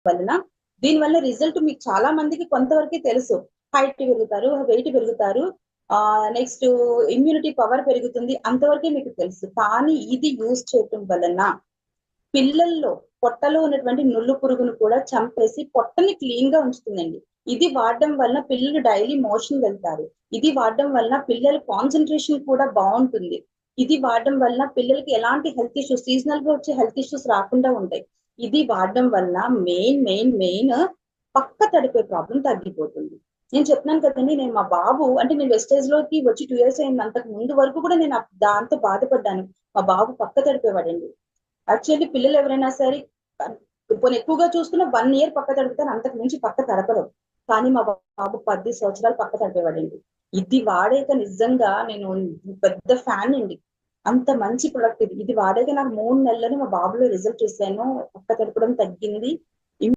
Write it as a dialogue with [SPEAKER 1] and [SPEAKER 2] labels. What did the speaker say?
[SPEAKER 1] వలన దీనివల్ల రిజల్ట్ మీకు చాలా మందికి కొంతవరకే తెలుసు. హైట్ పెరుగుతారు, వెయిట్ పెరుగుతారు, నెక్స్ట్ ఇమ్యూనిటీ పవర్ పెరుగుతుంది, అంతవరకే మీకు తెలుసు. కానీ ఇది యూజ్ చేయటం వలన పిల్లల్లో పొట్టలో ఉన్నటువంటి నుళ్ళు పురుగును కూడా చంపేసి పొట్టని క్లీన్ గా ఉంచుతుందండి. ఇది వాడడం వలన పిల్లలు డైలీ మోషన్ వెళ్తారు. ఇది వాడడం వలన పిల్లల కాన్సన్ట్రేషన్ కూడా బాగుంటుంది. ఇది వాడడం వలన పిల్లలకి ఎలాంటి హెల్త్ ఇష్యూస్, సీజనల్ గా వచ్చే హెల్త్ ఇష్యూస్ రాకుండా ఉంటాయి. ఇది వాడడం వలన మెయిన్ పక్క తడిపే ప్రాబ్లం తగ్గిపోతుంది. నేను చెప్తున్నాను కదండి, నేను మా బాబు అంటే నేను వెస్టేజ్ లోకి వచ్చి 2 years అయింది. అంతకు ముందు వరకు కూడా నేను దాంతో బాధపడ్డాను. మా బాబు పక్క తడిపేవాడండి. యాక్చువల్లీ పిల్లలు ఎవరైనా సరే కొన్ని ఎక్కువగా చూసుకున్న 1 year పక్క తడుపుతారు, అంతకు మించి పక్క తడపరు. కానీ మా బాబు 10 సంవత్సరాలు పక్క తడిపేవాడండి. ఇది వాడాక నిజంగా నేను పెద్ద ఫ్యాన్ అండి. అంత మంచి ప్రొడక్ట్ ఇది. ఇది వాడాక నాకు 3 నెలలని మా బాబులో రిజల్ట్ చూసాను. పక్క తడపడం తగ్గింది,